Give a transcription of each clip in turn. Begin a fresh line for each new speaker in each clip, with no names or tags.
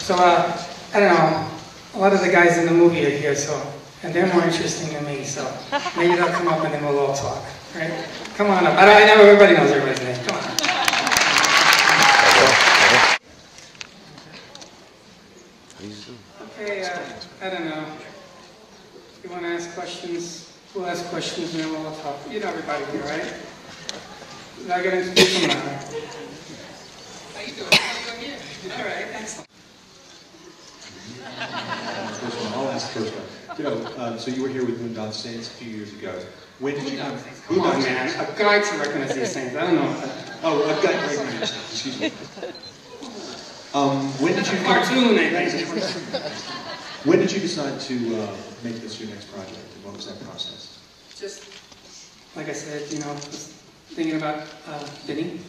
So, I don't know, a lot of the guys in the movie are here, so, and they're more interesting than me, so maybe they'll come up and then we'll all talk, right? Come on up. I know everybody knows everybody's name. Come on up. Okay, I don't know. If you want to ask questions, we'll ask questions and then we'll all talk. You know everybody here, right? Did I get to introduce them now? How you doing? All right, excellent.
First one, I'll ask the first one. You know, so you were here with Boondock Saints a few years ago. When did you come?
Come on, man. A guide to recognize these things. I don't know.
Oh, a guide to recognize things. Excuse me. When did you
cartoon? I think.
When did you decide to make this your next project, and what was that process?
Just like I said, you know, just thinking about Vinny,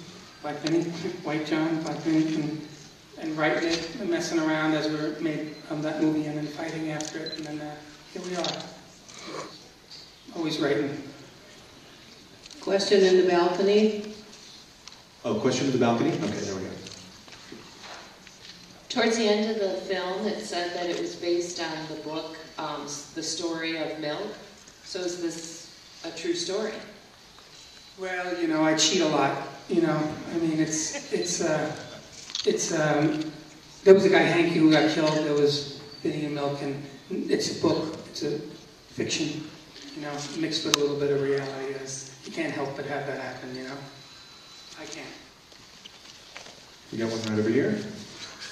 Black Vinny, White John, Black Vinny, and writing it and messing around as we made that movie and then fighting after it, and then here we are. Always writing.
Question in the balcony.
Oh, question in the balcony? Okay, there we go.
Towards the end of the film, it said that it was based on the book, The Story of Milk. So is this a true story?
Well, you know, I cheat a lot. You know, I mean, there was a guy, Hanky, who got killed. There was Vinny and Milk, and it's a book. It's a fiction, you know, mixed with a little bit of reality. You can't help but have that happen, you know. I can't.
You got one right over here.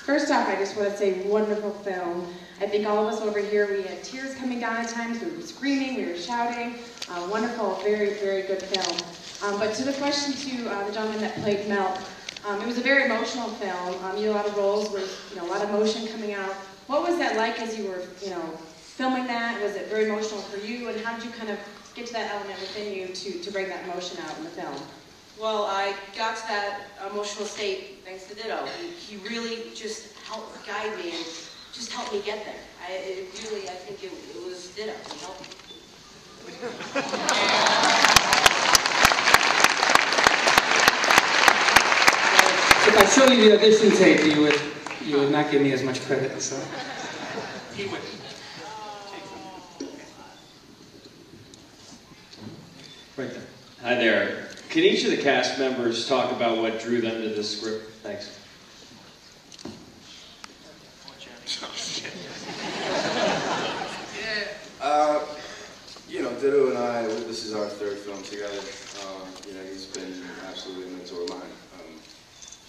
First off, I just want to say wonderful film. I think all of us over here, we had tears coming down at times. We were screaming, we were shouting. Wonderful, very, very good film. But to the question to the gentleman that played Milk, it was a very emotional film. You had a lot of roles with, you know, a lot of emotion coming out. What was that like as you were, you know, filming that? Was it very emotional for you? And how did you kind of get to that element within you to bring that emotion out in the film?
Well, I got to that emotional state thanks to Ditto. He really just helped guide me and just helped me get there. I think it was Ditto. He helped me.
If I show you the audition tape, you would not give me as much credit. So he would.
Right there.
Hi there. Can each of the cast members talk about what drew them to this script? Thanks.
You know, Ditto and I, this is our third film together. You know, he's been absolutely a mentor of mine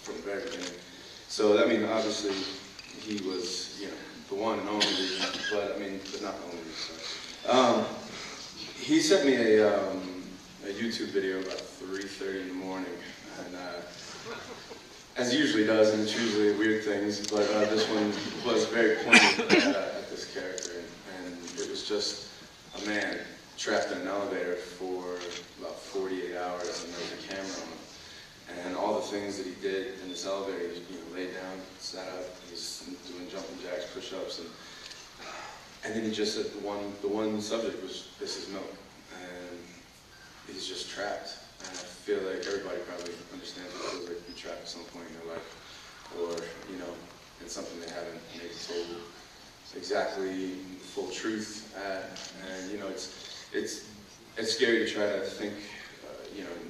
from the very beginning. So, I mean, obviously, he was, you know, the one and only reason, but not the only reason. He sent me a YouTube video about 3:30 in the morning, and as he usually does, and it's usually weird things, but this one was very pointed at this character, and it was just a man trapped in an elevator for about 48 hours, and there was a camera on him, and all the things that he did in this elevator, he, you know, laid down, sat up, he was doing jumping jacks, push-ups, and then he just said the one subject was, "This is Milk," and he's just trapped. And I feel like everybody probably understands what it feels like to be trapped at some point in their life, or, you know, in something they haven't maybe told exactly the full truth at. And, you know, it's scary to try to think, you know, and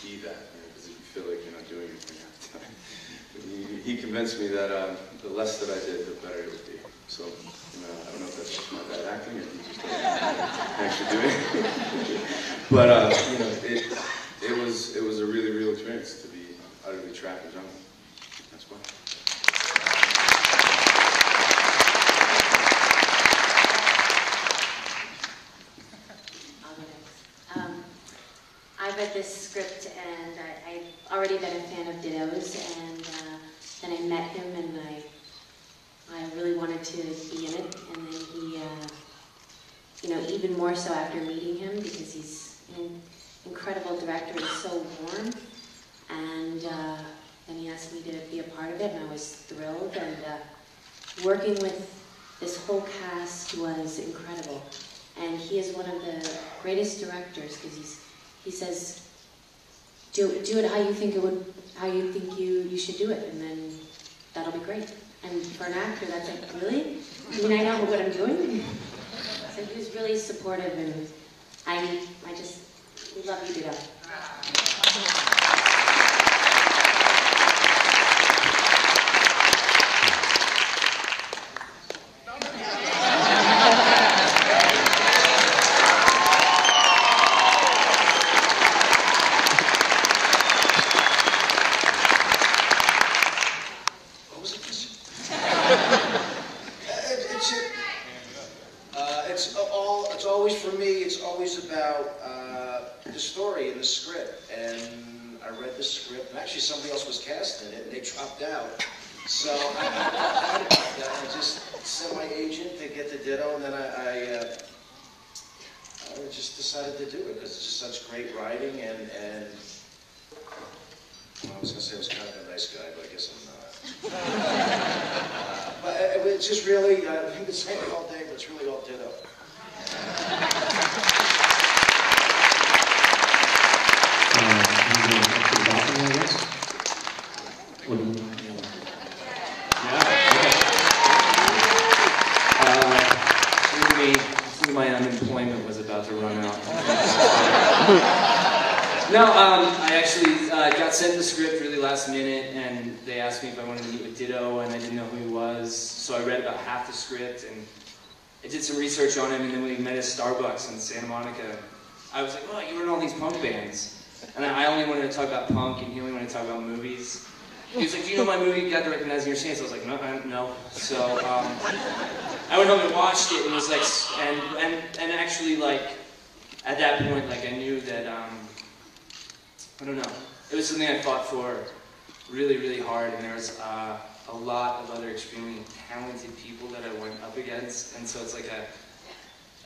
be that, because you feel like you're not doing anything half the time. He convinced me that the less that I did, the better it would be. So, you know, I don't know if that's just my bad acting or he just actually doing it. But, you know, it was a really real experience to be utterly trapped in jungle. That's why.
I read this script and I've already been a fan of Ditto's, and then I met him and I really wanted to be in it, and then he, you know, even more so after meeting him, because he's an incredible director and so warm, and then he asked me to be a part of it, and I was thrilled, and working with this whole cast was incredible, and he is one of the greatest directors, because he says, do it how you think you should do it, and then that'll be great. And for an actor, that's like, really? I mean, I know what I'm doing. So he was really supportive, and we love you, Ditto.
It's always for me. It's always about the story and the script. And I read the script, and actually somebody else was cast in it, and they dropped out. So I just sent my agent to get the Ditto, and then I just decided to do it because it's just such great writing. And well, I was going to say I was kind of a nice guy, but I guess I'm not. But it's just really, we've been saying it all day, but it's really all Ditto.
My unemployment was about to run out. No, I actually got sent the script really last minute, and they asked me if I wanted to meet with Ditto, and I didn't know who he was, so I read about half the script, and I did some research on him, and then we met at Starbucks in Santa Monica. I was like, oh, you were in all these punk bands. And I only wanted to talk about punk, and he only wanted to talk about movies. He was like, do you know my movie, You Got to Recognize Your Saints? I was like, no. So I went home and watched it, and was like, and actually, like, at that point, like, I knew that, I don't know, it was something I fought for really, really hard, and there was a lot of other extremely talented people that I went up against, and so it's like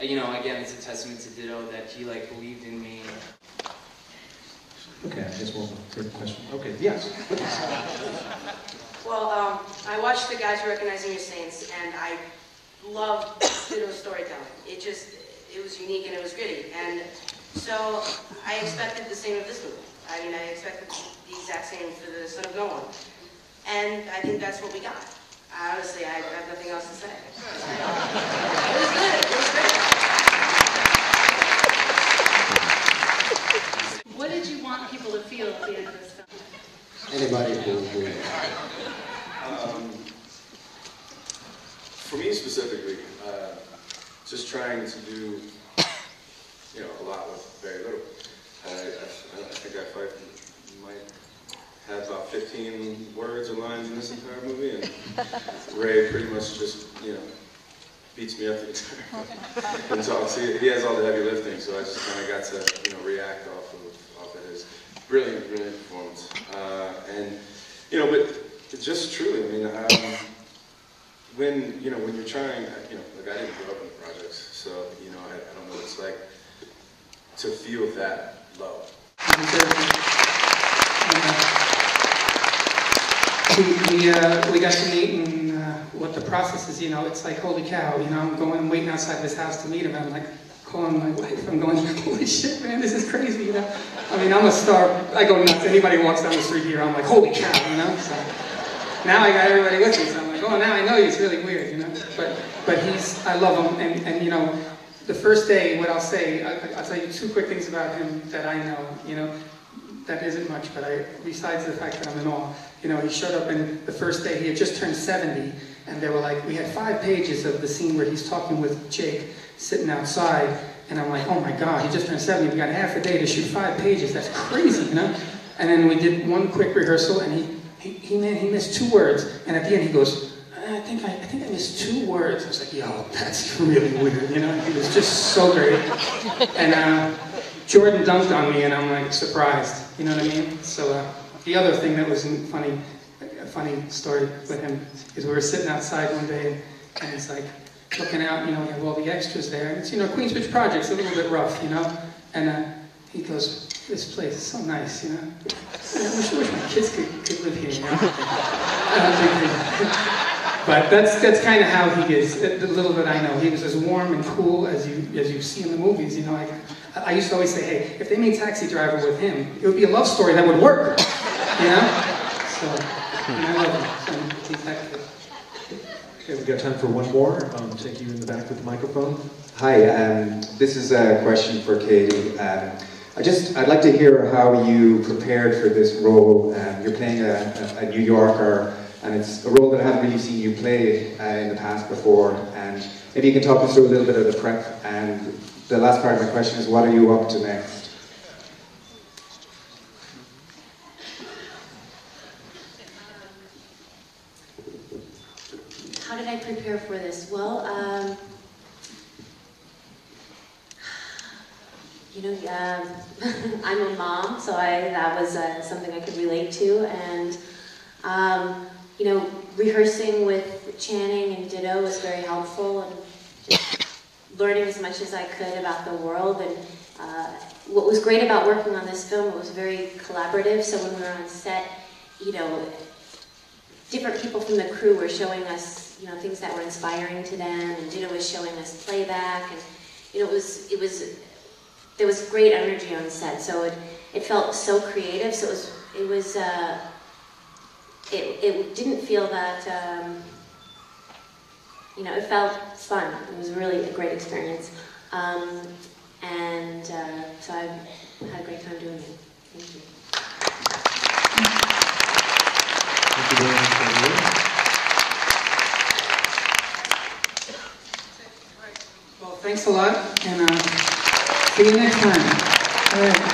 you know, again, it's a testament to Ditto that he, like, believed in me.
Okay, I guess we'll take the question. Okay, yes.
Well, I watched the guys Recognizing Your Saints, and I loved Ditto's storytelling. It was unique and it was gritty. And so I expected the same of this movie. I mean, I expected the exact same for The Son of No One. And I think that's what we got. Honestly, I have nothing else to say. It was good. It was great.
What did you want people to feel at the end of this film?
Anybody who
For me specifically, just trying to do, you know, a lot with very little. I think I might have about 15 words or lines in this entire movie, and Ray pretty much just, you know, beats me up the entire and talks. He has all the heavy lifting, so I just kind of got to, you know, react off of his brilliant performance. And, you know, but just truly, I mean, when you're trying, you know, like I didn't grow up in the projects, so, you know, I don't know what it's like to feel that low.
We got to meet and what the process is, you know, it's like, holy cow, you know, I'm waiting outside of his house to meet him, and I'm like, calling my wife, I'm going, holy shit, man, this is crazy, you know? I mean, I'm a star, I go nuts, anybody walks down the street here, I'm like, holy cow, you know? So now I got everybody with me, so I'm like, oh, now I know he's really weird, you know? But I love him, and you know, the first day, what I'll say, I'll tell you two quick things about him that I know, you know? That isn't much, but besides the fact that I'm in awe, you know, he showed up, and the first day he had just turned 70, and they were like, we had 5 pages of the scene where he's talking with Jake, sitting outside, and I'm like, oh my God, he just turned 70, we got half a day to shoot 5 pages, that's crazy, you know? And then we did one quick rehearsal, and he missed 2 words, and at the end he goes, I think I missed 2 words. I was like, yo, that's really weird, you know? It was just so great. And Jordan dunked on me, and I'm like surprised, you know what I mean? So the other thing that was a funny story with him is we were sitting outside one day, and it's like looking out, you know, we have all the extras there, and it's, you know, Queensbridge Project's a little bit rough, you know, and he goes, this place is so nice, you know. I wish my kids could live here, you know. But that's kind of how he is. The little bit I know, he was as warm and cool as you see in the movies. You know, I used to always say, hey, if they made Taxi Driver with him, it would be a love story that would work. You know, so and I love him. So he's that good.
Okay, we've got time for one more. Take you in the back with the microphone.
Hi, this is a question for Katie. I'd like to hear how you prepared for this role. You're playing a New Yorker, and it's a role that I haven't really seen you play in the past before. And maybe you can talk us through a little bit of the prep. And the last part of my question is, what are you up to next?
How did I prepare for this? Well, I'm a mom, so that was something I could relate to, and rehearsing with Channing and Ditto was very helpful, and just learning as much as I could about the world. And what was great about working on this film, it was very collaborative. So when we were on set, different people from the crew were showing us, things that were inspiring to them, and Ditto was showing us playback, and there was great energy on set. So it felt so creative. So it didn't feel that it felt fun. It was really a great experience, and so I had a great time doing it. Thank you.
Thank you very much,
Well, thanks a lot, and see you next time. All right.